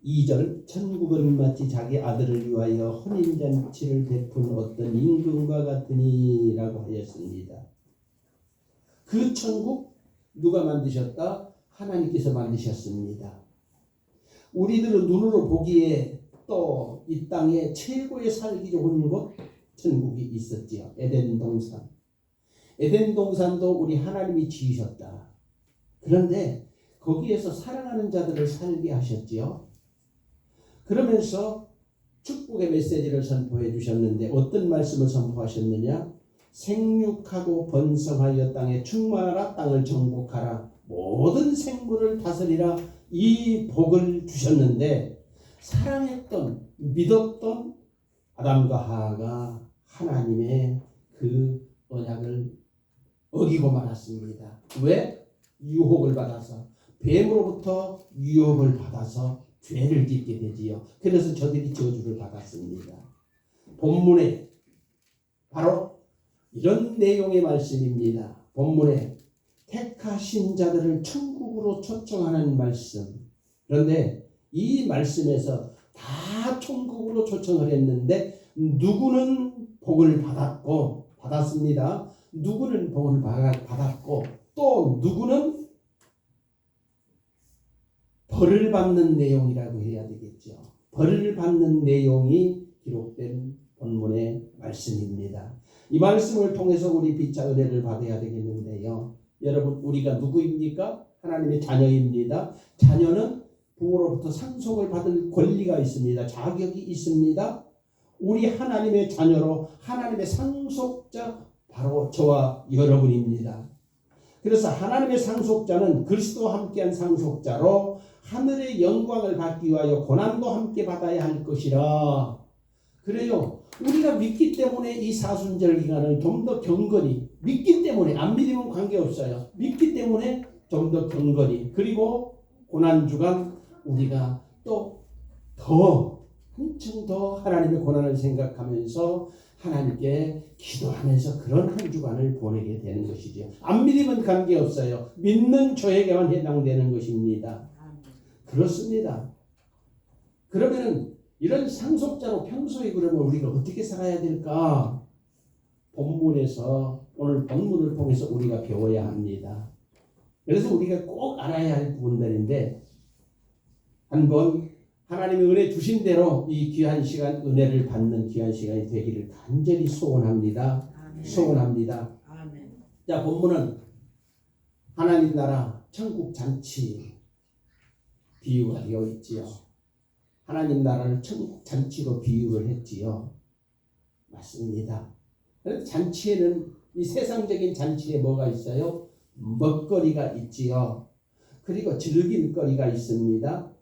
2절 천국은 마치 자기 아들을 위하여 혼인잔치를 베푼 어떤 임금과 같으니라고 하였습니다. 그 천국 누가 만드셨다? 하나님께서 만드셨습니다. 우리들은 눈으로 보기에 또 이 땅에 최고의 살기 좋은 곳 천국이 있었지요. 에덴 동산. 에덴 동산도 우리 하나님이 지으셨다. 그런데 거기에서 사랑하는 자들을 살게 하셨지요. 그러면서 축복의 메시지를 선포해 주셨는데 어떤 말씀을 선포하셨느냐? 생육하고 번성하여 땅에 충만하라, 땅을 정복하라, 모든 생물을 다스리라, 이 복을 주셨는데 사랑했던 믿었던 아담과 하와가 하나님의 그 언약을 어기고 말았습니다. 왜? 유혹을 받아서, 뱀으로부터 유혹을 받아서 죄를 짓게 되지요. 그래서 저들이 저주를 받았습니다. 본문에 바로 이런 내용의 말씀입니다. 본문에 택하신 자들을 천국으로 초청하는 말씀. 그런데 이 말씀에서 다 천국으로 초청을 했는데 누구는 복을 받았습니다. 누구는 복을 받았고 또 누구는 벌을 받는 내용이라고 해야 되겠죠. 벌을 받는 내용이 기록된 본문의 말씀입니다. 이 말씀을 통해서 우리 피차 은혜를 받아야 되겠는데요. 여러분, 우리가 누구입니까? 하나님의 자녀입니다. 자녀는 부모로부터 상속을 받을 권리가 있습니다. 자격이 있습니다. 우리 하나님의 자녀로 하나님의 상속자 바로 저와 여러분입니다. 그래서 하나님의 상속자는 그리스도와 함께한 상속자로 하늘의 영광을 받기 위하여 고난도 함께 받아야 할 것이라. 그래요. 우리가 믿기 때문에 이 사순절 기간을 좀 더 경건히, 믿기 때문에, 안 믿으면 관계없어요. 믿기 때문에 좀 더 경건히, 그리고 고난주간 우리가 또 한층 더 하나님의 고난을 생각하면서 하나님께 기도하면서 그런 한 주간을 보내게 되는 것이죠. 안 믿으면 관계없어요. 믿는 저에게만 해당되는 것입니다. 그렇습니다. 그러면은 이런 상속자로 평소에 그러면 우리가 어떻게 살아야 될까? 본문에서, 오늘 본문을 통해서 우리가 배워야 합니다. 그래서 우리가 꼭 알아야 할 부분들인데, 한번 하나님의 은혜 주신 대로 이 귀한 시간, 은혜를 받는 귀한 시간이 되기를 간절히 소원합니다. 아멘. 소원합니다. 아멘. 자, 본문은 하나님 나라 천국 잔치 비유가 되어 있지요. 하나님 나라를 천국 잔치로 비유를 했지요. 맞습니다. 그런데 잔치에는, 이 세상적인 잔치에 뭐가 있어요? 먹거리가 있지요. 그리고 즐길 거리가 있습니다.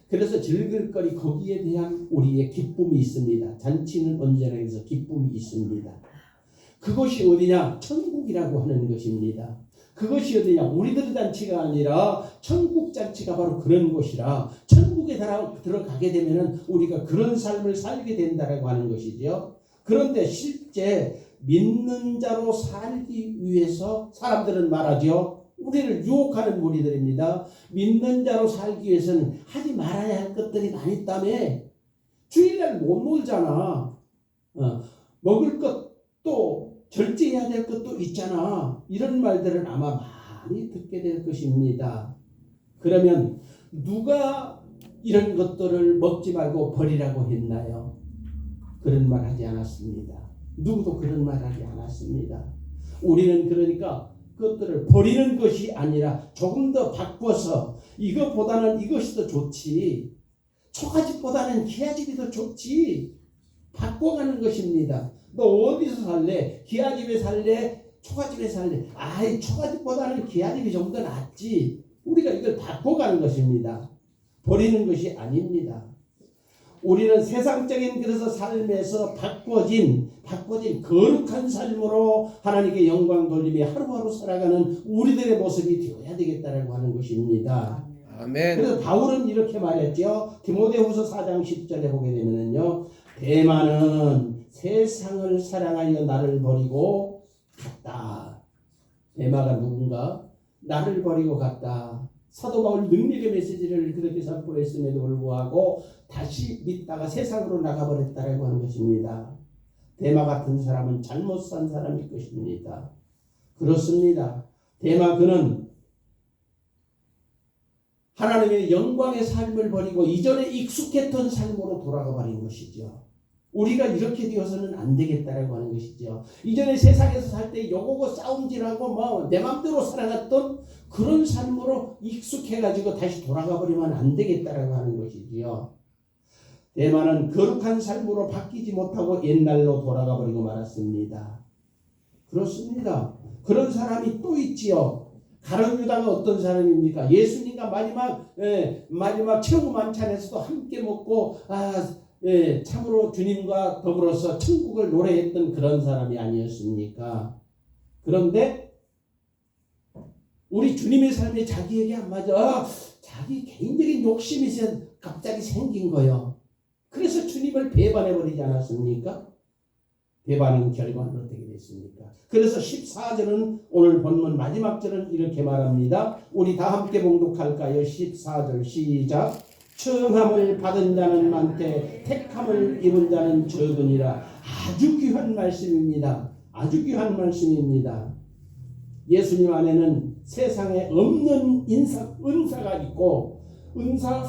그래서 즐길 거리, 거기에 대한 우리의 기쁨이 있습니다. 잔치는 언제나 해서 기쁨이 있습니다. 그것이 어디냐? 천국이라고 하는 것입니다. 그것이 어디냐? 우리들의 잔치가 아니라 천국 잔치가 바로 그런 곳이라, 천국에 들어가게 되면 우리가 그런 삶을 살게 된다라고 하는 것이죠. 그런데 실제 믿는 자로 살기 위해서 사람들은 말하죠. 우리를 유혹하는 무리들입니다. 믿는 자로 살기 위해서는 하지 말아야 할 것들이 많이 있다며. 주일날 못 놀잖아. 먹을 것도 절제해야 될 것도 있잖아. 이런 말들은 아마 많이 듣게 될 것입니다. 그러면 누가 이런 것들을 먹지 말고 버리라고 했나요? 그런 말 하지 않았습니다. 누구도 그런 말 하지 않았습니다. 우리는 그러니까 그것들을 버리는 것이 아니라 조금 더 바꿔서, 이것보다는 이것이 더 좋지, 초가집보다는 기아집이 더 좋지, 바꿔가는 것입니다. 너 어디서 살래? 기아집에 살래? 초가집에 살래? 아이, 초가집보다는 기아집이 좀 더 낫지. 우리가 이걸 바꿔가는 것입니다. 버리는 것이 아닙니다. 우리는 세상적인 그래서 삶에서 바꿔진 거룩한 삶으로 하나님께 영광 돌리며 하루하루 살아가는 우리들의 모습이 되어야 되겠다라고 하는 것입니다. 아멘. 그래서 바울은 이렇게 말했죠. 디모데후서 4장 10절에 보게 되면은요, 데마는 세상을 사랑하여 나를 버리고 갔다. 데마가 누군가? 나를 버리고 갔다. 사도 바울 능력의 메시지를 그렇게 선포했음에도 불구하고 다시 믿다가 세상으로 나가버렸다라고 하는 것입니다. 데마 같은 사람은 잘못 산 사람일 것입니다. 그렇습니다. 데마 그는 하나님의 영광의 삶을 버리고 이전에 익숙했던 삶으로 돌아가 버린 것이죠. 우리가 이렇게 되어서는 안 되겠다라고 하는 것이죠. 이전에 세상에서 살 때 요거고 싸움질하고 내 맘대로 살아갔던 그런 삶으로 익숙해가지고 다시 돌아가 버리면 안 되겠다라고 하는 것이지요. 데마는 거룩한 삶으로 바뀌지 못하고 옛날로 돌아가 버리고 말았습니다. 그렇습니다. 그런 사람이 또 있지요. 가룟 유다가 어떤 사람입니까? 예수님과 마지막 최후 만찬에서도 함께 먹고 참으로 주님과 더불어서 천국을 노래했던 그런 사람이 아니었습니까? 그런데 우리 주님의 삶이 자기에게 안 맞아. 자기 개인적인 욕심이 갑자기 생긴 거예요. 그래서 주님을 배반해버리지 않았습니까? 배반한 결과는 어떻게 됐습니까? 그래서 14절은 오늘 본문 마지막 절은 이렇게 말합니다. 우리 다 함께 봉독할까요? 14절 시작. 청함을 받은 자는 많되 택함을 입은 자는 적으니라. 아주 귀한 말씀입니다. 아주 귀한 말씀입니다. 예수님 안에는 세상에 없는 은사가 있고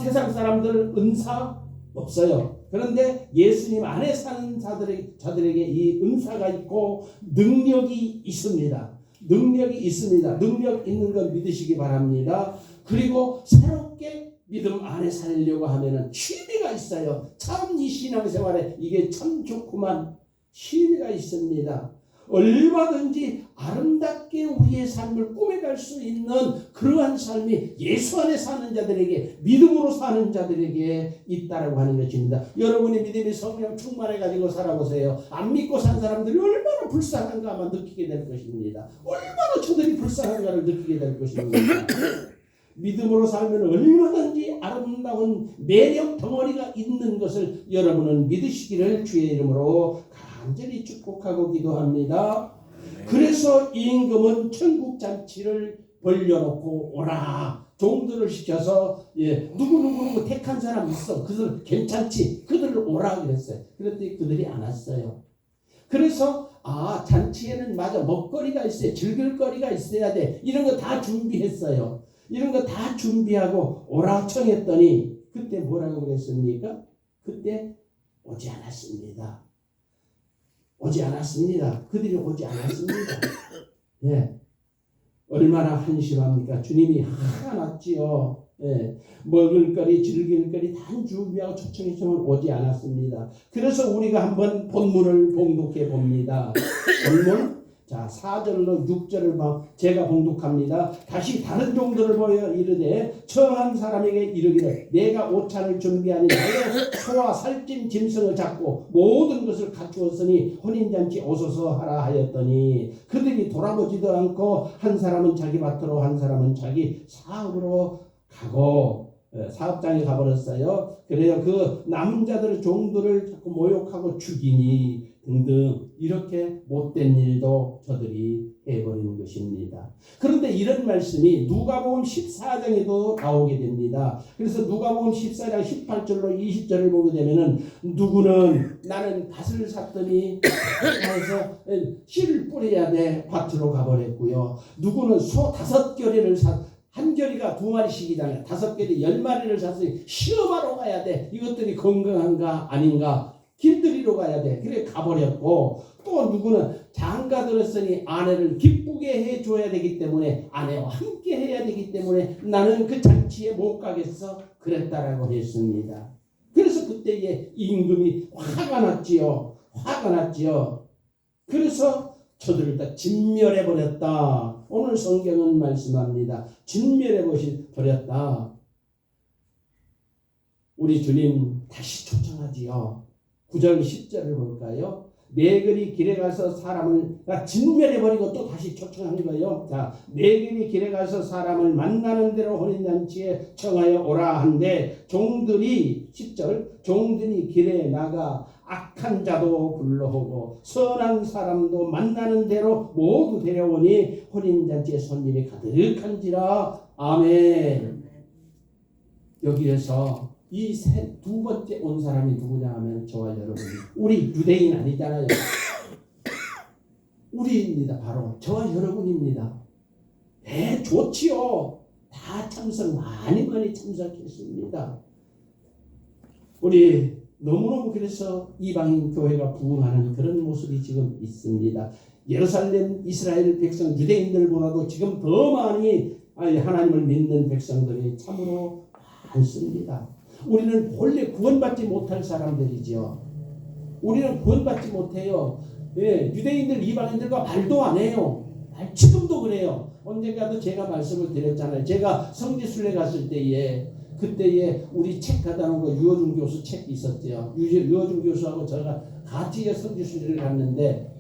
세상 사람들은 은사 없어요. 그런데 예수님 안에 사는 자들에게 이 은사가 있고 능력이 있습니다. 능력이 있습니다. 능력 있는 걸 믿으시기 바랍니다. 그리고 새롭게 믿음 안에 살려고 하면은 취미가 있어요. 참 이 신앙생활에 이게 참 좋구만. 취미가 있습니다. 얼마든지 아름답게 우리의 삶을 꾸며갈 수 있는 그러한 삶이 예수 안에 사는 자들에게, 믿음으로 사는 자들에게 있다라고 하는 것입니다. 여러분이 믿음의 성령 충만해가지고 살아보세요. 안 믿고 산 사람들이 얼마나 불쌍한가 아마 느끼게 될 것입니다. 얼마나 저들이 불쌍한가를 느끼게 될 것입니다. 믿음으로 살면 얼마든지 아름다운 매력 덩어리가 있는 것을 여러분은 믿으시기를 주의 이름으로 간절히 축복하고 기도합니다. 그래서 임금은 천국 잔치를 벌려놓고 오라. 종들을 시켜서 누구 택한 사람 있어. 그들 괜찮지. 그들을 오라 그랬어요. 그랬더니 그들이 안 왔어요. 그래서 잔치에는 맞아 먹거리가 있어요. 즐길 거리가 있어야 돼. 이런 거 다 준비했어요. 이런 거 다 준비하고 오라 청했더니 그때 뭐라고 그랬습니까? 그때 오지 않았습니다. 오지 않았습니다. 그들이 오지 않았습니다. 예. 얼마나 한심합니까? 주님이 화가 났지요. 예. 먹을 거리, 즐길 거리 다 준비하고 초청했지만 오지 않았습니다. 그래서 우리가 한번 본문을 봉독해 봅니다. 본문 4절로 6절을 제가 봉독합니다. 다시 다른 종들을 보여 이르되 청한 사람에게 이르기를 내가 오찬을 준비하니 나의 소와 살찐 짐승을 잡고 모든 것을 갖추었으니 혼인잔치 오소서 하라 하였더니 그들이 돌아보지도 않고 한 사람은 자기 밭으로 한 사람은 자기 사업으로 가고 사업장에 가버렸어요. 그래요. 그 남자들 종들을 자꾸 모욕하고 죽이니 등등 이렇게 못된 일도 저들이 해버리는 것입니다. 그런데 이런 말씀이 누가복음 14장에도 나오게 됩니다. 그래서 누가복음 14장 18절로 20절을 보게 되면은 누구는 나는 밭을 샀더니 가서 씨를 뿌려야 돼 밭으로 가버렸고요. 누구는 소 5겨레를 한 겨리가 2마리씩이잖아요. 5겨리 10마리를 샀으니 시험하러 가야 돼. 이것들이 건강한가 아닌가 길들이러 가야 돼. 그래 가버렸고 또 누구는 장가 들었으니 아내를 기쁘게 해줘야 되기 때문에 아내와 함께 해야 되기 때문에 나는 그 잔치에 못 가겠어 그랬다라고 했습니다. 그래서 그때에 임금이 화가 났지요. 그래서 저들을 다 진멸해버렸다. 오늘 성경은 말씀합니다. 진멸해버렸다. 우리 주님 다시 초청하지요. 9절 10절을 볼까요? 네글이 길에 가서 사람을 진멸해버리고 또 다시 초청한 거예요. 네글이 길에 가서 사람을 만나는 대로 혼인잔치에 청하여 오라 한데 종들이 10절 종들이 길에 나가 악한 자도 불러오고 선한 사람도 만나는 대로 모두 데려오니 혼인잔치에 손님이 가득한지라 아멘. 여기에서 이 두 번째 온 사람이 누구냐 하면 저와 여러분이, 우리 유대인 아니잖아요. 우리입니다. 바로 저와 여러분입니다. 네, 좋지요. 다 참석 많이 참석했습니다. 우리 너무너무 그래서 이방인 교회가 부흥하는 그런 모습이 지금 있습니다. 예루살렘 이스라엘 백성 유대인들보다도 지금 더 많이 하나님을 믿는 백성들이 참으로 많습니다. 우리는 본래 구원받지 못할 사람들이죠. 우리는 구원받지 못해요. 예, 유대인들 이방인들과 말도 안 해요. 지금도 그래요. 언젠가도 제가 말씀을 드렸잖아요. 제가 성지순례 갔을 때에 그때에 우리 책 가다 놓은 거 유호준 교수 책이 있었대요. 유호준 교수하고 제가 같이 성지순례를 갔는데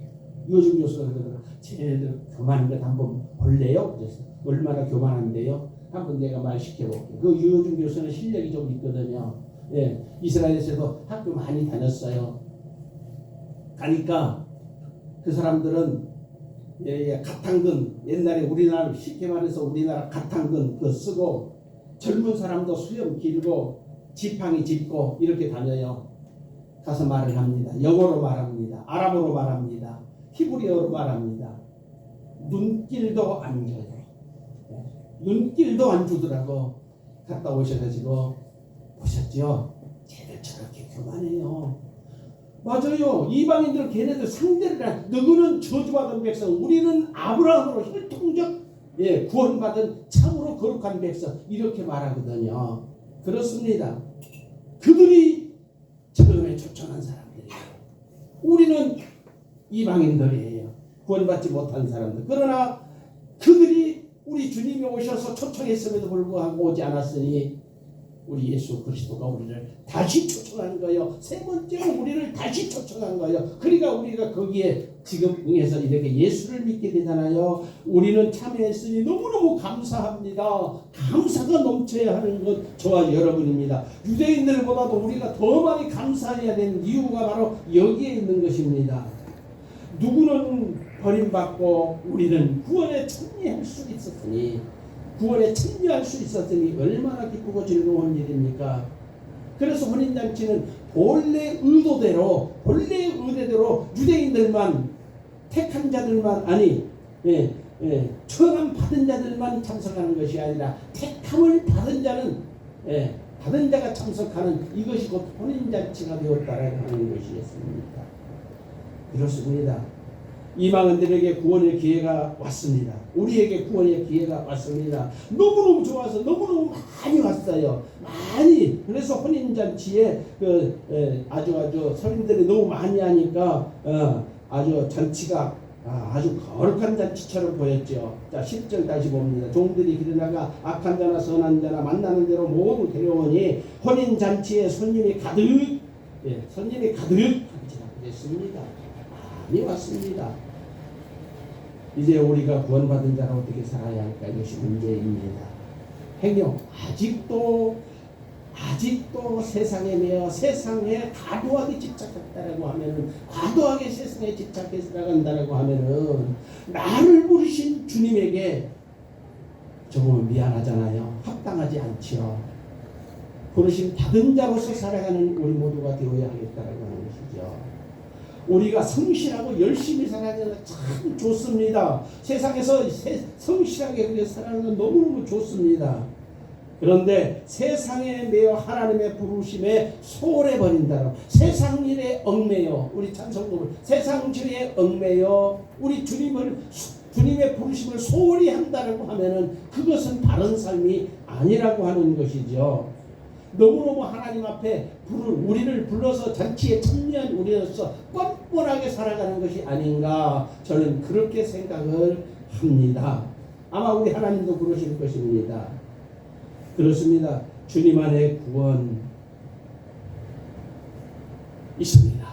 유호준 교수가 그러더라고요. 쟤네들 교만한 것 한번 볼래요? 그래서 얼마나 교만한데요? 한번 내가 말 시켜볼게요. 그 유호준 교수는 실력이 좀 있거든요. 예, 이스라엘에서도 학교 많이 다녔어요. 가니까 그 사람들은 가탕근, 옛날에 우리나라 쉽게 말해서 우리나라 가탕근 그거 쓰고, 젊은 사람도 수염 길고 지팡이 짚고 이렇게 다녀요. 가서 말을 합니다. 영어로 말합니다. 아랍어로 말합니다. 히브리어로 말합니다. 눈길도 안 줘요. 눈길도 안 주더라고. 갔다 오셔가지고 보셨죠? 쟤들 저렇게 교만해요. 맞아요. 이방인들은 걔네들 상대를 한, 너희는 저주받은 백성, 우리는 아브라함으로 혈통적 구원받은 참으로 거룩한 백성, 이렇게 말하거든요. 그렇습니다. 그들이 처음에 초청한 사람들이에요. 우리는 이방인들이에요. 구원받지 못한 사람들. 그러나 그들이 우리 주님이 오셔서 초청했음에도 불구하고 오지 않았으니 우리 예수 그리스도가 우리를 다시 초청한 거예요. 세 번째로 우리를 다시 초청한 거예요. 그러니까 우리가 거기에 지금 응해서 이렇게 예수를 믿게 되잖아요. 우리는 참여했으니 너무너무 감사합니다. 감사가 넘쳐야 하는 것 저와 여러분입니다. 유대인들보다도 우리가 더 많이 감사해야 되는 이유가 바로 여기에 있는 것입니다. 누구는 버림받고 우리는 구원에 참여할 수 있었으니, 구원에 참여할 수 있었으니 얼마나 기쁘고 즐거운 일입니까? 그래서 혼인잔치는 본래 의도대로 유대인들만, 택한 자들만, 천함 받은 자들만 참석하는 것이 아니라 택함을 받은 자는 받은 자가 참석하는 이것이 곧 혼인잔치가 되었다라고 하는 것이었습니다. 그렇습니다. 이방인들에게 구원의 기회가 왔습니다. 우리에게 구원의 기회가 왔습니다. 너무너무 좋아서 너무너무 많이 왔어요. 많이. 그래서 혼인잔치에 아주 서민들이 너무 많이 하니까 아주 잔치가 아주 거룩한 잔치처럼 보였죠. 자, 10절 다시 봅니다. 종들이 길어나가 악한 자나 선한 자나 만나는 대로 모두 데려오니 혼인잔치에 손님이 가득 됐습니다. 많이 왔습니다. 이제 우리가 구원받은 자로 어떻게 살아야 할까? 이것이 문제입니다. 행여 아직도 세상에 매여 세상에 과도하게 집착했다라고 하면은, 과도하게 세상에 집착해 살아간다라고 하면은 나를 부르신 주님에게 조금 미안하잖아요. 합당하지 않지요. 부르심 받은 자로서 살아가는 우리 모두가 되어야 하겠다라고 하는 것이죠. 우리가 성실하고 열심히 살아가는 건 참 좋습니다. 세상에서 성실하게 살아가는 건 너무너무 좋습니다. 그런데 세상에 매여 하나님의 부르심에 소홀해버린다. 세상 일에 얽매여, 우리 찬송곡을 세상 일에 얽매여 우리 주님의 부르심을 소홀히 한다라고 하면은 그것은 바른 삶이 아니라고 하는 것이죠. 너무너무 하나님 앞에 우리를 불러서 잔치에 참여한 우리로서 뻔뻔하게 살아가는 것이 아닌가, 저는 그렇게 생각을 합니다. 아마 우리 하나님도 그러실 것입니다. 그렇습니다. 주님 안에 구원 있습니다.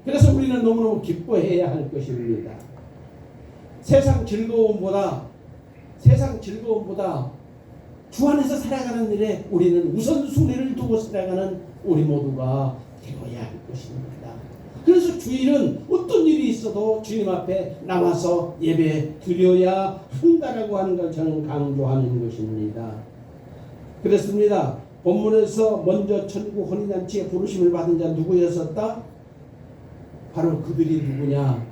그래서 우리는 너무너무 기뻐해야 할 것입니다. 세상 즐거움보다 주 안에서 살아가는 일에 우리는 우선순위를 두고 살아가는 우리 모두가 되어야 할 것입니다. 그래서 주일은 어떤 일이 있어도 주님 앞에 나와서 예배 드려야 한다라고 하는 걸 저는 강조하는 것입니다. 그렇습니다. 본문에서 먼저 천국 혼인잔치에 부르심을 받은 자 누구였었다? 바로 그들이 누구냐?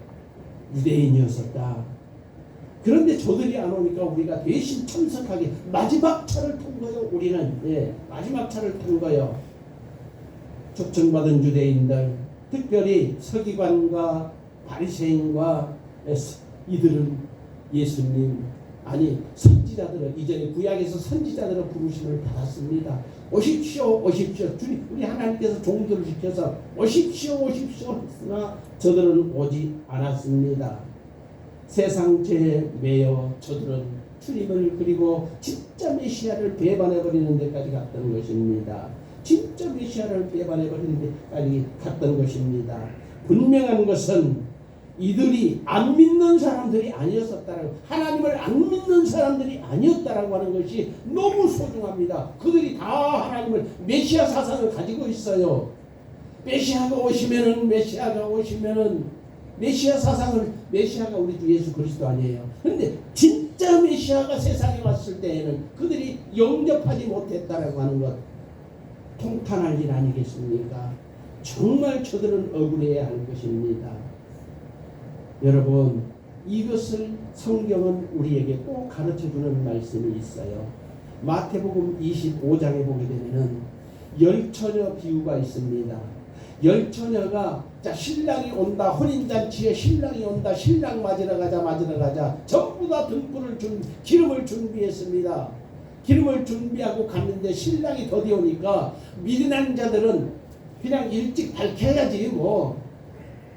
유대인이었었다. 그런데 저들이 안 오니까 우리가 대신 참석하게 마지막 차를 탄 거예요. 우리는 마지막 차를 탄 거예요. 초청받은 유대인들, 특별히 서기관과 바리새인과 이들은 예수님, 아니 선지자들은, 이전에 구약에서 선지자들은 부르심을 받았습니다. 오십시오 오십시오, 주님 우리 하나님께서 종들을 시켜서 오십시오 오십시오 했으나 저들은 오지 않았습니다. 세상 죄에 매여 저들은 주님을, 그리고 진짜 메시아를 배반해버리는 데까지 갔던 것입니다. 진짜 메시아를 배반해버리는 데까지 갔던 것입니다. 분명한 것은 이들이 안 믿는 사람들이 아니었었다라고, 하나님을 안 믿는 사람들이 아니었다라고 하는 것이 너무 소중합니다. 그들이 다 하나님을, 메시아 사상을 가지고 있어요. 메시아가 오시면은 메시아 사상을, 메시아가 우리 주 예수 그리스도 아니에요. 그런데 진짜 메시아가 세상에 왔을 때에는 그들이 영접하지 못했다라고 하는 것, 통탄할 일 아니겠습니까? 정말 저들은 억울해야 할 것입니다. 여러분, 이것을 성경은 우리에게 꼭 가르쳐주는 말씀이 있어요. 마태복음 25장에 보게 되면은 열처녀 비유가 있습니다. 열처녀가, 자, 신랑이 온다, 혼인잔치에 신랑이 온다, 신랑 맞으러 가자, 전부 다 등불을 기름을 준비했습니다. 기름을 준비하고 갔는데 신랑이 더디 오니까 미련한 자들은 그냥 일찍 밝혀야지 뭐,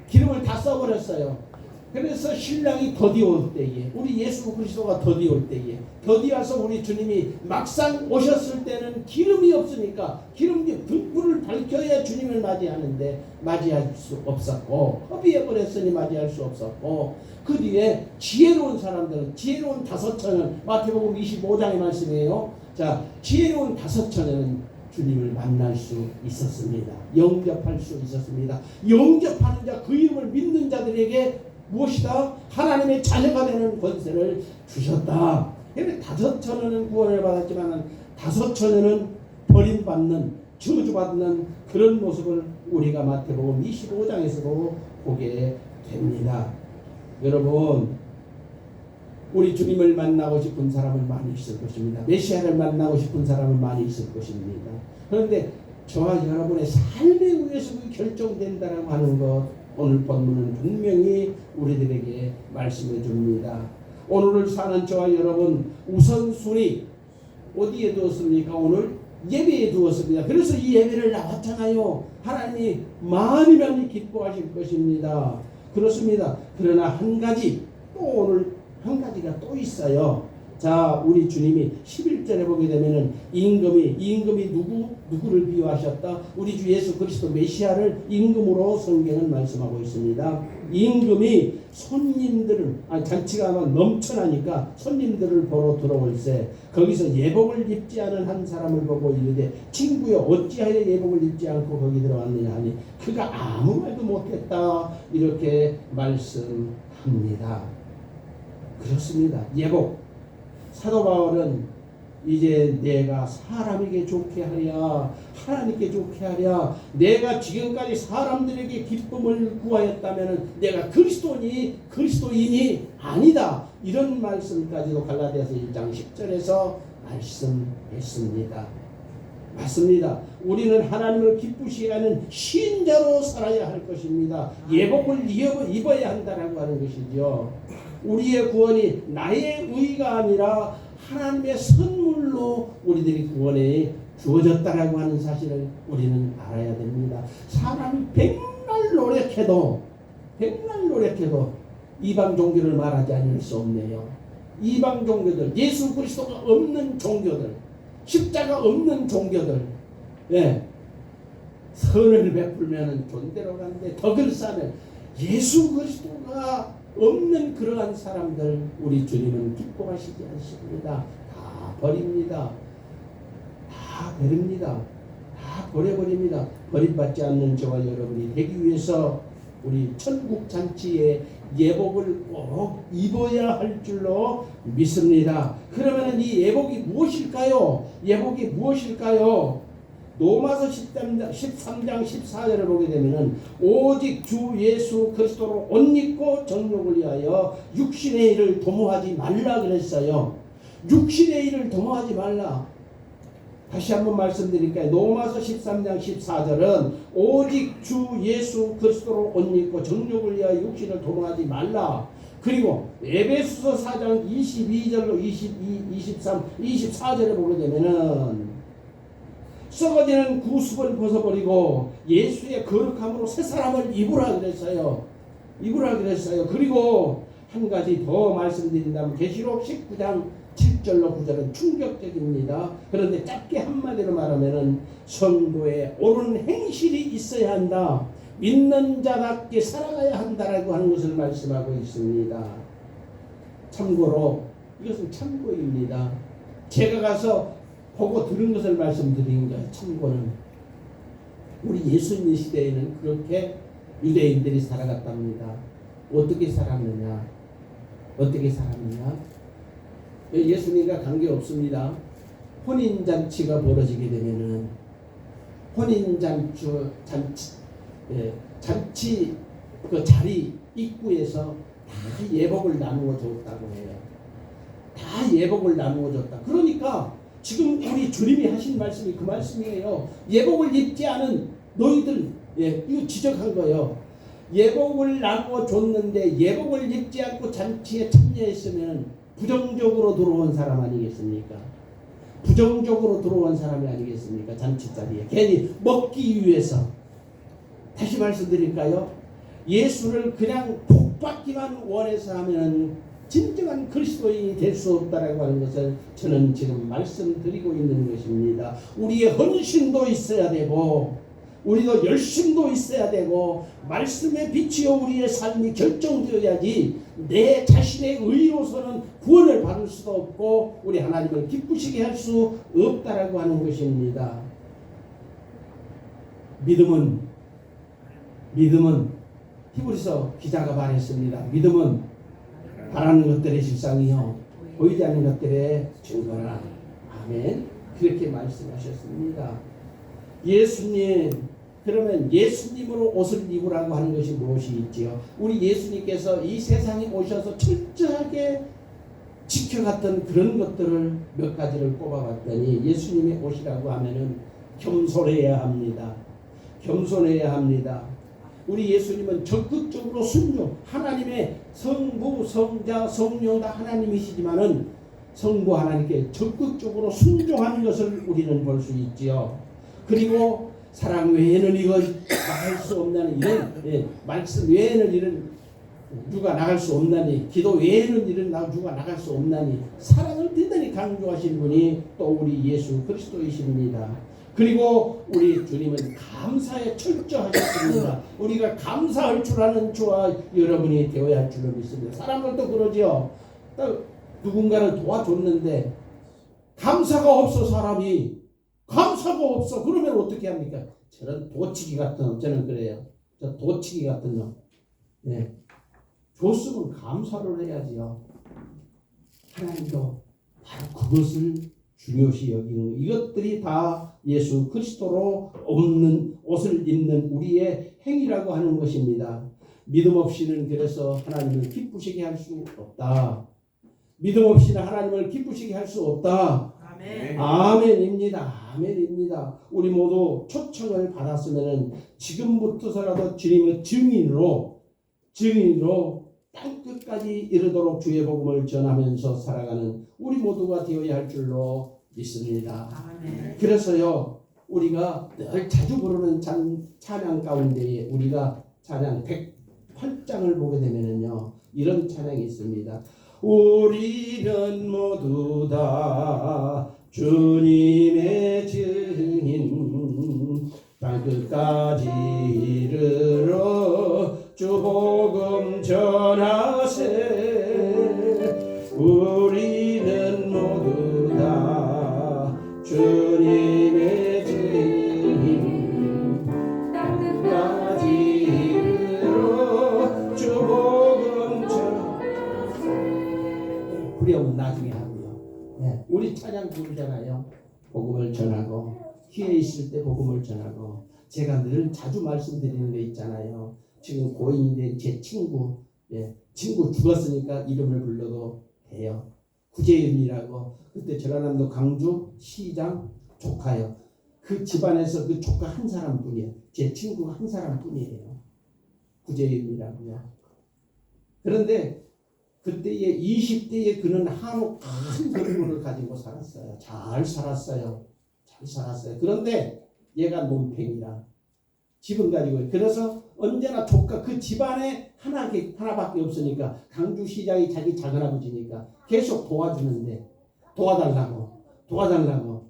기름을 다 써버렸어요. 그래서 신랑이 더디 올 때에, 우리 예수 그리스도가 더디 올 때에, 더디 와서 우리 주님이 막상 오셨을 때는 기름이 없으니까 등불을 밝혀야 주님을 맞이하는데 맞이할 수 없었고, 허비해버렸으니 맞이할 수 없었고, 그 뒤에 지혜로운 사람들은, 지혜로운 다섯 처녀는, 마태복음 25장의 말씀이에요. 자, 지혜로운 다섯 처녀는 주님을 만날 수 있었습니다. 영접할 수 있었습니다. 영접하는 자, 그 이름을 믿는 자들에게 무엇이다? 하나님의 자녀가 되는 권세를 주셨다. 그런데 다섯 처녀는 구원을 받았지만 다섯 처녀는 버림받는, 저주받는 그런 모습을 우리가 마태복음 25장에서도 보게 됩니다. 여러분, 우리 주님을 만나고 싶은 사람은 많이 있을 것입니다. 메시아를 만나고 싶은 사람은 많이 있을 것입니다. 그런데 저와 여러분의 삶에 의해서 결정된다라고 하는 것, 오늘 본문은 분명히 우리들에게 말씀해 줍니다. 오늘을 사는 저와 여러분, 우선순위 어디에 두었습니까? 오늘 예배에 두었습니다. 그래서 이 예배를 나왔잖아요. 하나님이 많이 기뻐하실 것입니다. 그렇습니다. 그러나 한 가지, 또 오늘 한 가지가 또 있어요. 자, 우리 주님이 11절에 보게 되면은 임금이 누구를 비유하셨다? 우리 주 예수 그리스도 메시아를 임금으로 성경은 말씀하고 있습니다. 임금이 잔치가 넘쳐나니까 손님들을 보러 들어올세, 거기서 예복을 입지 않은 한 사람을 보고 이르되, 친구여 어찌하여 예복을 입지 않고 거기 들어왔느냐 하니 그가 아무 말도 못했다, 이렇게 말씀합니다. 그렇습니다. 예복, 사도 바울은 이제 내가 사람에게 좋게 하랴, 하나님께 좋게 하랴, 내가 지금까지 사람들에게 기쁨을 구하였다면 내가 그리스도인이 아니다, 이런 말씀까지도 갈라디아서 1장 10절에서 말씀했습니다. 맞습니다. 우리는 하나님을 기쁘시게 하는 신자로 살아야 할 것입니다. 예복을 입어야 한다라고 하는 것이죠. 우리의 구원이 나의 의가 아니라 하나님의 선물로 우리들이 구원에 주어졌다라고 하는 사실을 우리는 알아야 됩니다. 사람이 백날 노력해도 이방 종교를 말하지 않을 수 없네요. 이방 종교들, 예수 그리스도가 없는 종교들, 십자가 없는 종교들, 선을 베풀면 존대로 가는데 덕을 쌓으면, 예수 그리스도가 없는 그러한 사람들 우리 주님은 기뻐하시지 않습니다. 다 버립니다. 다 버립니다. 다 버려버립니다. 버림받지 않는 저와 여러분이 되기 위해서 우리 천국 잔치에 예복을 꼭 입어야 할 줄로 믿습니다. 그러면 이 예복이 무엇일까요? 예복이 무엇일까요? 로마서 13장 14절을 보게 되면은 오직 주 예수 그리스도로 옷 입고 정욕을 위하여 육신의 일을 도모하지 말라 그랬어요. 육신의 일을 도모하지 말라. 다시 한번 말씀드릴까요? 로마서 13장 14절은 오직 주 예수 그리스도로 옷 입고 정욕을 위하여 육신을 도모하지 말라. 그리고 에베소서 4장 22절로 23, 24절에 보게 되면은 썩어지는 구습을 벗어버리고 예수의 거룩함으로 새 사람을 입으라 그랬어요. 입으라 그랬어요. 그리고 한 가지 더 말씀드린다면 계시록 19장 7절로 9절은 충격적입니다. 그런데 짧게 한마디로 말하면은 성도의 옳은 행실이 있어야 한다. 믿는 자답게 살아가야 한다라고 하는 것을 말씀하고 있습니다. 참고로 이것은 참고입니다. 제가 가서 보고 들은 것을 말씀드린 거예요. 참고는 우리 예수님 시대에는 그렇게 유대인들이 살아갔답니다. 어떻게 살았느냐? 어떻게 살았느냐? 예수님과 관계없습니다. 혼인잔치가 벌어지게 되면은 잔치 그 자리 입구에서 다 예복을 나누어 줬다고 해요. 다 예복을 나누어 줬다. 그러니까 지금 우리 주님이 하신 말씀이 그 말씀이에요. 예복을 입지 않은 너희들, 이거 지적한 거예요. 예복을 나누어 줬는데 예복을 입지 않고 잔치에 참여했으면 부정적으로 들어온 사람 아니겠습니까? 부정적으로 들어온 사람이 아니겠습니까? 잔치 자리에 괜히 먹기 위해서. 다시 말씀드릴까요? 예수를 그냥 복받기만 원해서 하면 진정한 그리스도인이 될 수 없다라고 하는 것을 저는 지금 말씀드리고 있는 것입니다. 우리의 헌신도 있어야 되고 우리도 열심도 있어야 되고 말씀에 비추어 우리의 삶이 결정되어야지 내 자신의 의로서는 구원을 받을 수도 없고 우리 하나님을 기쁘시게 할 수 없다라고 하는 것입니다. 믿음은 히브리서 기자가 말했습니다. 믿음은 바라는 것들의 실상이요 보이지 않는 것들의 증거라. 아멘. 그렇게 말씀하셨습니다. 예수님, 그러면 예수님으로 옷을 입으라고 하는 것이 무엇이 있지요? 우리 예수님께서 이 세상에 오셔서 철저하게 지켜갔던 그런 것들을 몇 가지를 꼽아봤더니 예수님의 옷이라고 하면은 겸손해야 합니다. 겸손해야 합니다. 우리 예수님은 적극적으로 순종, 하나님의 성부, 성자, 성령 다 하나님이시지만은 성부 하나님께 적극적으로 순종하는 것을 우리는 볼 수 있지요. 그리고 사랑 외에는 이건 나갈 수 없나니 이런 말씀 외에는 이런 누가 나갈 수 없나니 기도 외에는 이런 누가 나갈 수 없나니 사랑을 대단히 강조하신 분이 또 우리 예수 그리스도이십니다. 그리고 우리 주님은 감사에 철저하셨습니다. 우리가 감사할 줄 아는 저와 여러분이 되어야 할 줄로 믿습니다. 사람들도 그러죠. 누군가를 도와줬는데 감사가 없어. 사람이 감사가 없어. 그러면 어떻게 합니까? 저런 도치기 같은 놈. 저는 그래요. 저 도치기 같은 놈. 네. 줬으면 감사를 해야지요. 하나님도 바로 그것을 중요시 여기는 이것들이 다 예수 그리스도로 없는 옷을 입는 우리의 행위라고 하는 것입니다. 믿음 없이는 그래서 하나님을 기쁘시게 할 수 없다. 믿음 없이는 하나님을 기쁘시게 할 수 없다. 아멘. 아멘입니다. 아멘입니다. 우리 모두 초청을 받았으면 지금부터서라도 주님의 증인으로 땅 끝까지 이르도록 주의 복음을 전하면서 살아가는 우리 모두가 되어야 할 줄로 믿습니다. 아멘. 그래서요 우리가 늘 자주 부르는 찬양 가운데에 우리가 찬양 108장을 보게 되면은요 이런 찬양이 있습니다. 우리는 모두 다 주님의 증인 땅 끝까지 이르러 주 복음 전하세. 우리는 모두 다 주님의 증인 땅 끝까지 이르러 우리 찬양 부르잖아요. 복음을 전하고 피해 있을 때 복음을 전하고 제가 늘 자주 말씀드리는 게 있잖아요. 지금 고인이 된 제 친구 친구 죽었으니까 이름을 불러도 돼요. 구재윤이라고 그때 전라남도 강주 시장 조카요. 그 집안에서 그 조카 한 사람뿐이에요. 제 친구가 한 사람뿐이에요. 구재윤이라고요. 그런데 그때에 20대에 그는 한옥 큰 건물을 가지고 살았어요. 잘 살았어요. 그런데 얘가 논팽이라 집은 가지고 그래서 언제나 조카 그 집안에 하나밖에 없으니까 강주시장이 자기 작은아버지니까 계속 도와주는데 도와달라고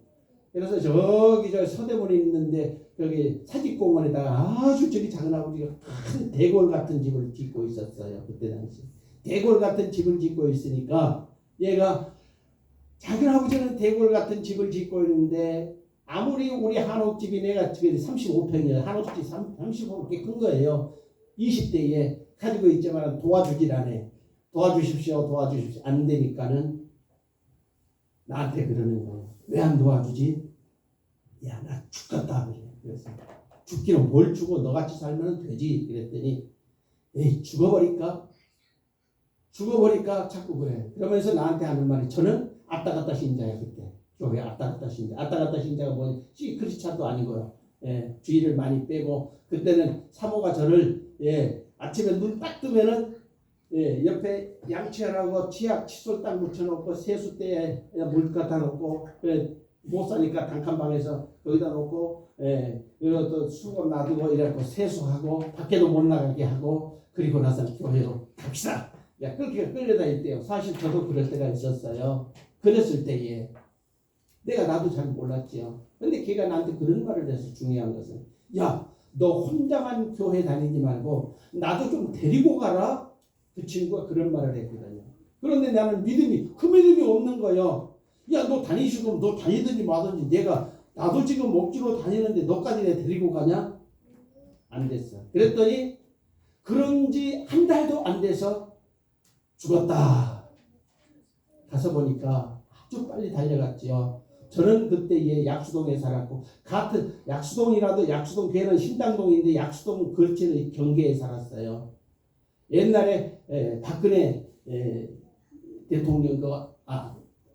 그래서 저기 저 서대문에 있는데 여기 사직공원에다가 아주 저기 작은아버지가 큰 대골 같은 집을 짓고 있었어요. 그때 당시 대골 같은 집을 짓고 있으니까 얘가 작은아버지는 대골 같은 집을 짓고 있는데 아무리 우리 한옥집이 내가 35평이에요. 한옥집 35평 꽤 큰 거예요. 20대에 가지고 있지만 도와주질 않아. 도와주십시오. 안 되니까는 나한테 그러는 거예요. 왜 안 도와주지? 야, 나 죽겠다. 그래서 죽기는 뭘 주고 너같이 살면 되지. 그랬더니 에이 죽어버릴까 자꾸 그래. 그러면서 나한테 하는 말이 저는 아따갔다 신자야 그때. 교회 아따갔다 신자가 뭐 크리스찬도 아니고요. 주의를 많이 빼고 그때는 사모가 저를 아침에 눈 딱 뜨면은 옆에 양치하라고 치약 칫솔 딱 묻혀놓고 세수대에 물 갖다 놓고 못 사니까 단칸방에서 거기다 놓고 그리고 또 수건 놔두고 이래갖고 세수하고 밖에도 못 나가게 하고 그리고 나서 교회로 갑시다. 그렇게 끌려다 있대요. 사실 저도 그럴 때가 있었어요. 그랬을 때에 나도 잘 몰랐지요. 근데 걔가 나한테 그런 말을 해서 중요한 것은 야, 너 혼자만 교회 다니지 말고 나도 좀 데리고 가라. 그 친구가 그런 말을 했거든요. 그런데 나는 믿음이 없는 거예요. 야, 너 다니시고 너 다니든지 마든지 나도 지금 목주로 다니는데 너까지 내가 데리고 가냐? 안 됐어. 그랬더니 그런지 한 달도 안 돼서 죽었다. 가서 보니까 아주 빨리 달려갔지요. 저는 그때 약수동에 살았고 같은 약수동 걔는 신당동인데 약수동 걸치는 경계에 살았어요. 옛날에 박근혜 대통령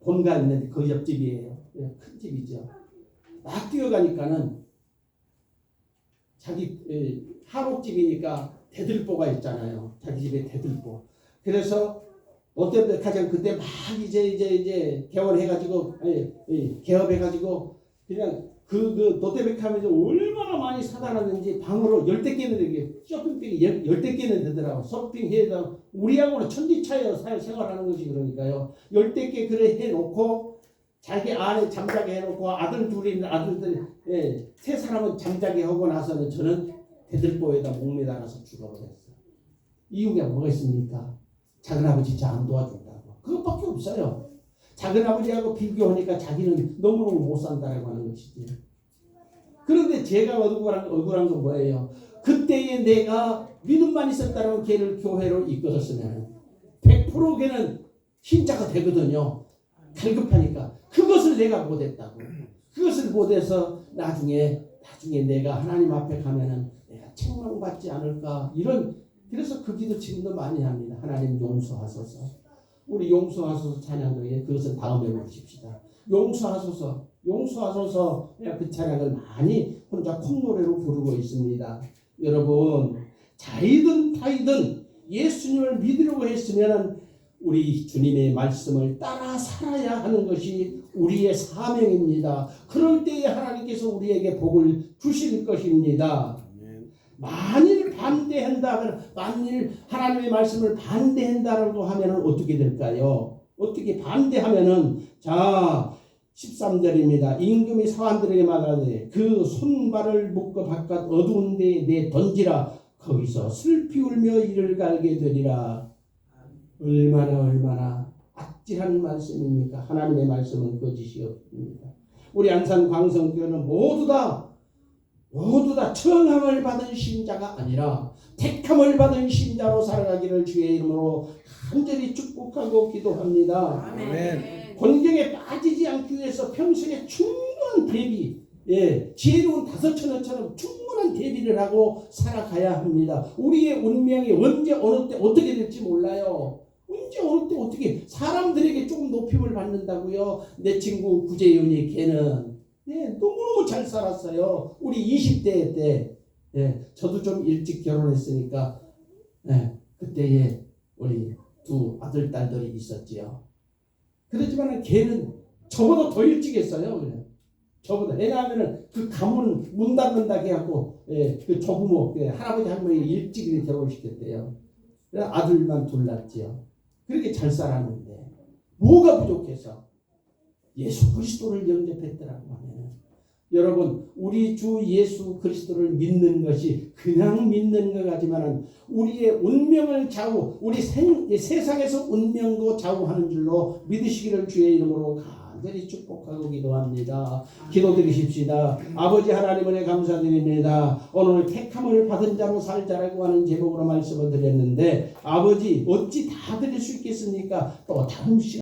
본가 있는데 그 옆집이에요. 큰 집이죠. 막 뛰어가니까는 자기 한옥집이니까 대들보가 있잖아요. 자기 집에 대들보. 그래서 롯데백화점 그때 막 이제 개원해가지고 개업해가지고 그냥 그 롯데백화점에서 얼마나 많이 사다 놨는지 방으로 10대 개는 되게 쇼핑백이 10대 개는 되더라고. 쇼핑해다 우리하고는 천지차이로 생활하는 것이 그러니까요. 10대 개 그래 해놓고 자기 안에 잠자게 해놓고 아들 둘이 있는 아들들 세 사람은 잠자게 하고 나서는 저는 대들보에다 목매달아서 죽어버렸어요. 이유가 뭐가 있습니까? 작은아버지 저 안 도와준다고. 그것밖에 없어요. 작은아버지하고 비교하니까 자기는 너무너무 못 산다라고 하는 것이지. 그런데 제가 억울한 건 뭐예요? 그때에 내가 믿음만 있었다면 걔를 교회로 이끌었으면 100% 걔는 신자가 되거든요. 갈급하니까. 그것을 내가 못했다고. 그것을 못해서 나중에 내가 하나님 앞에 가면은 내가 책망받지 않을까 그래서 그 기도 지금도 많이 합니다. 하나님 용서하소서. 우리 용서하소서 찬양도 그것은 다음에 부르십시다. 용서하소서. 그 찬양을 많이 혼자 콧노래로 부르고 있습니다. 여러분 자이든 타이든 예수님을 믿으려고 했으면 우리 주님의 말씀을 따라 살아야 하는 것이 우리의 사명입니다. 그럴 때에 하나님께서 우리에게 복을 주실 것입니다. 만일 하나님의 말씀을 반대한다라고 하면 어떻게 될까요? 어떻게 반대하면은 13절입니다. 임금이 사관들에게 말하되 그 손발을 묶어 바깥 어두운 데에 내 던지라. 거기서 슬피 울며 이를 갈게 되리라. 얼마나 아찔한 말씀입니까? 하나님의 말씀은 거짓이 없습니다. 우리 안산 광성교회는 모두 다 청함을 받은 신자가 아니라 택함을 받은 신자로 살아가기를 주의 이름으로 간절히 축복하고 기도합니다. 아멘. 곤경에 빠지지 않기 위해서 평소에 충분한 대비, 지혜로운 다섯처녀처럼 충분한 대비를 하고 살아가야 합니다. 우리의 운명이 언제 어느 때 어떻게 될지 몰라요. 언제 어느 때 어떻게 사람들에게 조금 높임을 받는다고요. 내 친구 구재윤이 걔는 너무너무 잘 살았어요. 우리 20대 때 저도 좀 일찍 결혼했으니까 그때에 우리 두 아들 딸들이 있었지요. 그렇지만 걔는 저보다 더 일찍 했어요. 그냥 저보다. 왜냐하면은 그 가문 문 닫는다 해갖고 그 조부모 할아버지 할머니 일찍 결혼시켰대요. 아들만 둘 낳지요. 그렇게 잘 살았는데 뭐가 부족해서 예수 그리스도를 영접했더라고 하면, 여러분 우리 주 예수 그리스도를 믿는 것이 그냥 믿는 것 같지만은 우리의 운명을 좌우, 우리 세상에서 운명도 좌우하는 줄로 믿으시기를 주의 이름으로 간절히 축복하고 기도합니다. 기도드리십시다. 아버지 하나님 은혜 감사드립니다. 오늘 택함을 받은 자로 살자라고 하는 제목으로 말씀을 드렸는데 아버지 어찌 다 드릴 수 있겠습니까? 또 다른 시간